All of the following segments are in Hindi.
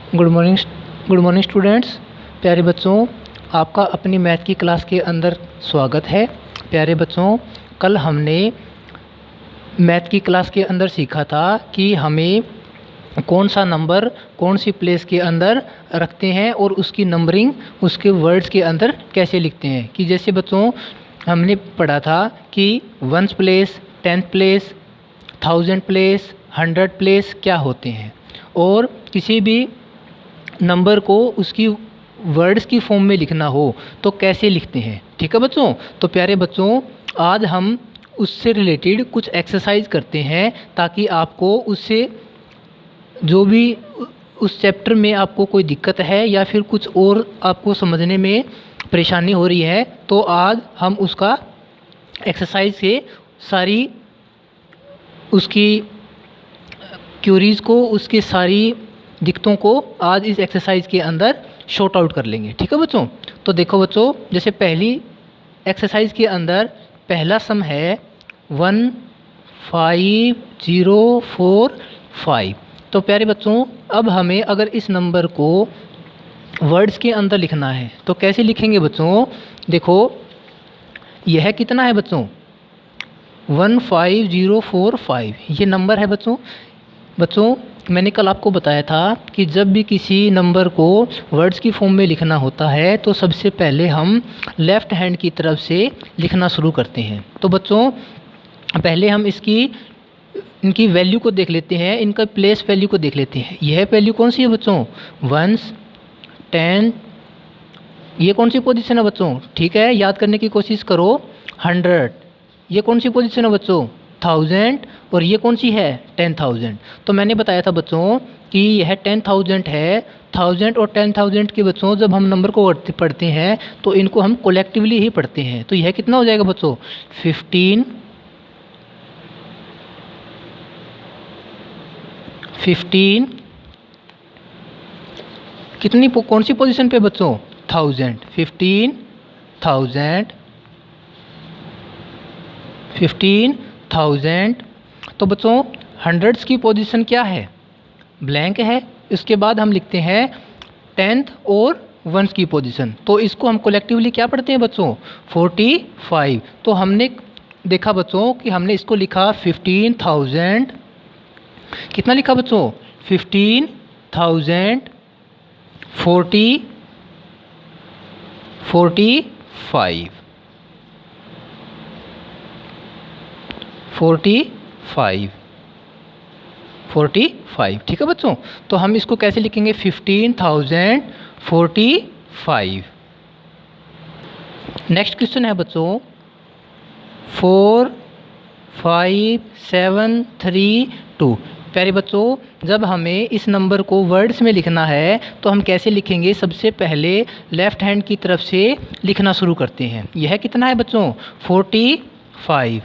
Good morning good morning students. प्यारे बच्चों, आपका अपनी मैथ की क्लास के अंदर स्वागत है। प्यारे बच्चों, कल हमने मैथ की क्लास के अंदर सीखा था कि हमें कौन सा नंबर कौन सी प्लेस के अंदर रखते हैं और उसकी नंबरिंग उसके वर्ड्स के अंदर कैसे लिखते हैं। कि जैसे बच्चों हमने पढ़ा था कि 1 प्लेस, 10 प्लेस, 1000 प्लेस, 100 प्लेस क्या होते हैं, और किसी भी नंबर को उसकी वर्ड्स की फॉर्म में लिखना हो तो कैसे लिखते हैं। ठीक है बच्चों। तो प्यारे बच्चों, आज हम उससे रिलेटेड कुछ एक्सरसाइज करते हैं ताकि आपको उससे जो भी उस चैप्टर में आपको कोई दिक्कत है या फिर कुछ और आपको समझने में परेशानी हो रही है तो आज हम उसका एक्सरसाइज से सारी उसकी क्यूरीज़ को, उसकी सारी दिक्कतों को आज इस एक्सरसाइज के अंदर शॉर्ट आउट कर लेंगे। ठीक है बच्चों। तो देखो बच्चों, जैसे पहली एक्सरसाइज के अंदर पहला सम है 15045। तो प्यारे बच्चों, अब हमें अगर इस नंबर को वर्ड्स के अंदर लिखना है तो कैसे लिखेंगे बच्चों। देखो यह कितना है बच्चों, 15045 ये नंबर है बच्चों। मैंने कल आपको बताया था कि जब भी किसी नंबर को वर्ड्स की फॉर्म में लिखना होता है तो सबसे पहले हम लेफ़्ट हैंड की तरफ से लिखना शुरू करते हैं। तो बच्चों पहले हम इनकी वैल्यू को देख लेते हैं, इनका प्लेस वैल्यू को देख लेते हैं। यह वैल्यू कौन सी है बच्चों, 1, 10। ये कौन सी पोजीशन है बच्चों, ठीक है, याद करने की कोशिश करो। 100, ये कौन सी पोजीशन है बच्चों, 1000, और ये कौन सी है, 10,000। तो मैंने बताया था बच्चों कि यह 10,000 है। 1000 और 10,000 के बच्चों जब हम नंबर को पढ़ते हैं तो इनको हम कोलेक्टिवली ही पढ़ते हैं। तो यह कितना हो जाएगा बच्चों, 15 कितनी कौन सी पोजीशन पे बच्चों, 1000, 15,000। तो बच्चों हंड्रेड्स की पोजीशन क्या है, ब्लैंक है। इसके बाद हम लिखते हैं 10th और 1s की पोजीशन। तो इसको हम कलेक्टिवली क्या पढ़ते हैं बच्चों, 45। तो हमने देखा बच्चों कि हमने इसको लिखा 15,000, कितना लिखा बच्चों, 15,000 45 45। ठीक है बच्चों। तो हम इसको कैसे लिखेंगे, 15,045। नेक्स्ट क्वेश्चन है बच्चों 45732। प्यारे बच्चों, जब हमें इस नंबर को वर्ड्स में लिखना है तो हम कैसे लिखेंगे। सबसे पहले लेफ़्ट हैंड की तरफ से लिखना शुरू करते हैं। यह कितना है बच्चों, 45।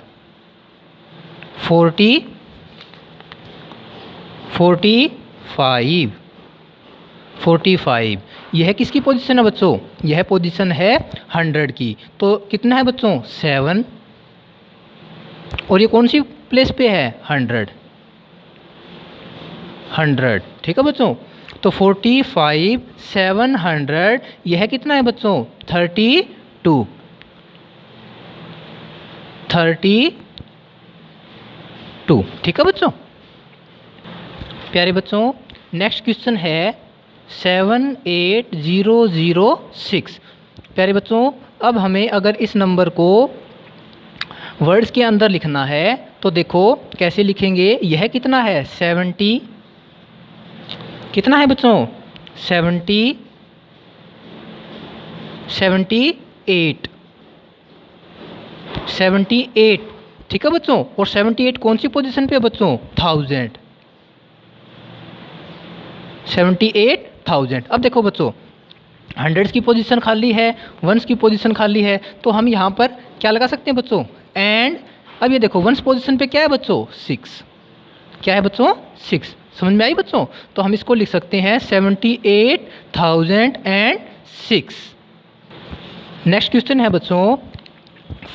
45। यह किसकी पोजीशन है बच्चों, यह पोजीशन है 100 की। तो कितना है बच्चों, 7, और ये कौन सी प्लेस पे है, 100। ठीक है बच्चों। तो 45 700, यह कितना है बच्चों, 32। ठीक है बच्चों। प्यारे बच्चों, नेक्स्ट क्वेश्चन है 78006। प्यारे बच्चों, अब हमें अगर इस नंबर को वर्ड्स के अंदर लिखना है तो देखो कैसे लिखेंगे। यह कितना है, 70, कितना है बच्चों, 78। ठीक है बच्चों। और 78 कौन सी पोजीशन पे है बच्चों, 1000। 78,000। अब देखो बच्चों, हंड्रेड्स की पोजीशन खाली है, 1s की पोजीशन खाली है, तो हम यहाँ पर क्या लगा सकते हैं बच्चों, एंड। अब ये देखो 1s पोजीशन पे क्या है बच्चों, 6। क्या है बच्चों, 6। समझ में आई बच्चों। तो हम इसको लिख सकते हैं 78,006। नेक्स्ट क्वेश्चन है बच्चों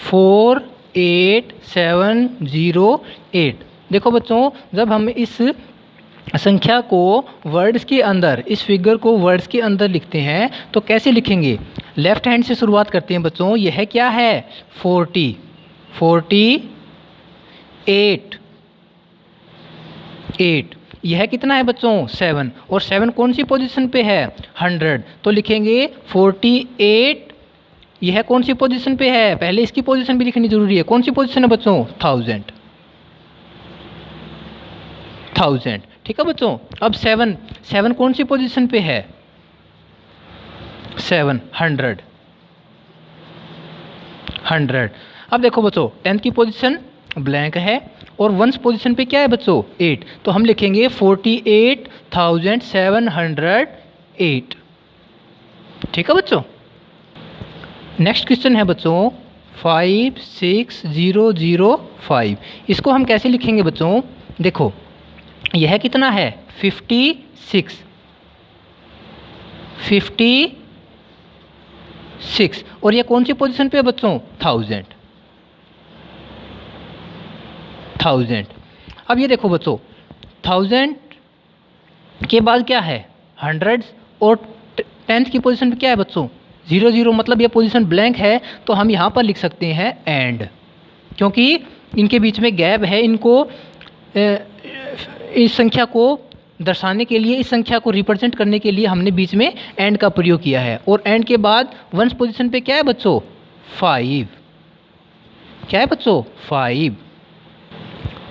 48708। देखो बच्चों, जब हम इस संख्या को वर्ड्स के अंदर, इस फिगर को वर्ड्स के अंदर लिखते हैं तो कैसे लिखेंगे? लेफ्ट हैंड से शुरुआत करते हैं बच्चों। यह क्या है? 40, 48, 8। यह कितना है बच्चों? 7। और 7 कौन सी पोजीशन पे है? 100। तो लिखेंगे 48। यह कौन सी पोजीशन पे है? पहले इसकी पोजीशन भी लिखनी जरूरी है। कौन सी पोजीशन है बच्चों? 1000। ठीक है बच्चों। अब 7 कौन सी पोजीशन पे है? 700। अब देखो बच्चों, 10th की पोजीशन ब्लैंक है और 1st पोजीशन पे क्या है बच्चों? 8। तो हम लिखेंगे 48,708। ठीक है बच्चों। नेक्स्ट क्वेश्चन है बच्चों 56005। इसको हम कैसे लिखेंगे बच्चों? देखो, यह कितना है? 56। और यह कौन सी पोजीशन पे है बच्चों? 1000। अब ये देखो बच्चों, 1000 के बाद क्या है? 100। और 10th की पोजीशन पे क्या है बच्चों? 00। मतलब ये पोजीशन ब्लैंक है। तो हम यहाँ पर लिख सकते हैं एंड, क्योंकि इनके बीच में गैप है। इनको इस संख्या को दर्शाने के लिए, इस संख्या को रिप्रेजेंट करने के लिए हमने बीच में एंड का प्रयोग किया है। और एंड के बाद 1st पोजीशन पे क्या है बच्चों? 5। क्या है बच्चों? 5।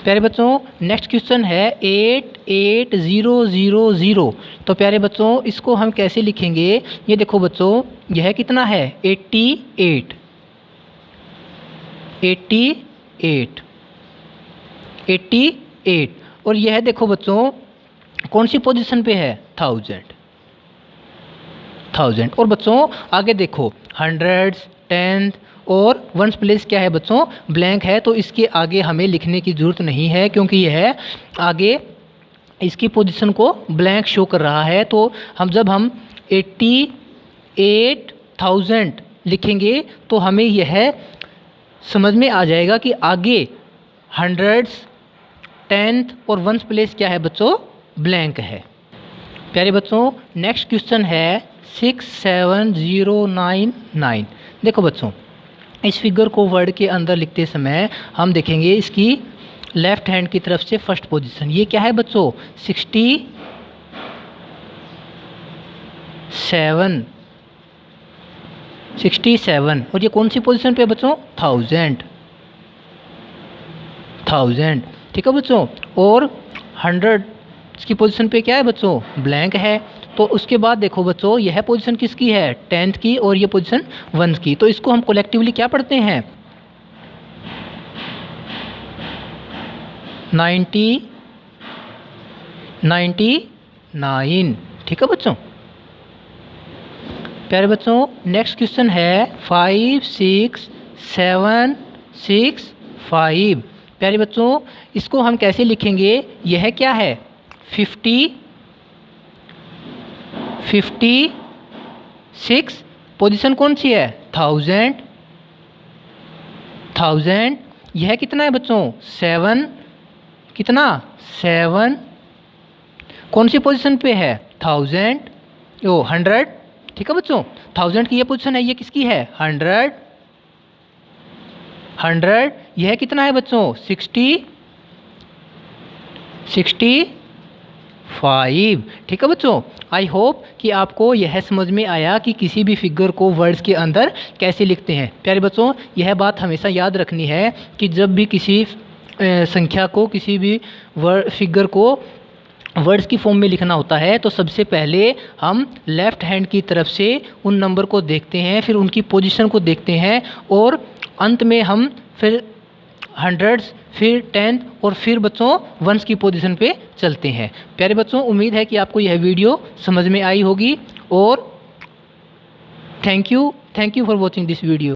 प्यारे बच्चों, नेक्स्ट क्वेश्चन है 88000। तो प्यारे बच्चों, इसको हम कैसे लिखेंगे? ये देखो बच्चों, यह कितना है? 88। और यह देखो बच्चों, कौन सी पोजीशन पे है? 1000। और बच्चों आगे देखो, 100, 10 और 1st प्लेस क्या है बच्चों? ब्लैंक है। तो इसके आगे हमें लिखने की ज़रूरत नहीं है, क्योंकि यह आगे इसकी पोजीशन को ब्लैंक शो कर रहा है। तो जब हम 88,000 लिखेंगे तो हमें यह समझ में आ जाएगा कि आगे 100, 10th और 1st प्लेस क्या है बच्चों? ब्लैंक है। प्यारे बच्चों, नेक्स्ट क्वेश्चन है 67099। देखो बच्चों, इस फिगर को वर्ड के अंदर लिखते समय हम देखेंगे इसकी लेफ्ट हैंड की तरफ से फर्स्ट पोजीशन। ये क्या है बच्चों? 67। और ये कौन सी पोजीशन पे है बच्चों? 1000। ठीक है बच्चों। और 100 की पोजीशन पे क्या है बच्चों? ब्लैंक है। तो उसके बाद देखो बच्चों, यह पोजीशन किसकी है? 10th की। और ये पोजीशन 1 की। तो इसको हम कलेक्टिवली क्या पढ़ते हैं? 99। ठीक है बच्चों। प्यारे बच्चों, नेक्स्ट क्वेश्चन है 56765। प्यारे बच्चों, इसको हम कैसे लिखेंगे? यह क्या है? 56। पोजीशन कौन सी है? 1000। यह कितना है बच्चों? 7। कितना? 7। कौन सी पोजीशन पे है? 100। ठीक है बच्चों। 1000 की ये पोजीशन है, ये किसकी है? 100। यह कितना है बच्चों? 65। ठीक है बच्चों। आई होप कि आपको यह समझ में आया कि किसी भी फिगर को वर्ड्स के अंदर कैसे लिखते हैं। प्यारे बच्चों, यह बात हमेशा याद रखनी है कि जब भी किसी संख्या को, किसी भी फिगर को वर्ड्स की फॉर्म में लिखना होता है तो सबसे पहले हम लेफ़्ट हैंड की तरफ से उन नंबर को देखते हैं, फिर उनकी पोजीशन को देखते हैं और अंत में हम फिर 100, फिर 10 और फिर बच्चों 1 की पोजीशन पे चलते हैं। प्यारे बच्चों, उम्मीद है कि आपको यह वीडियो समझ में आई होगी और thank you for watching this video.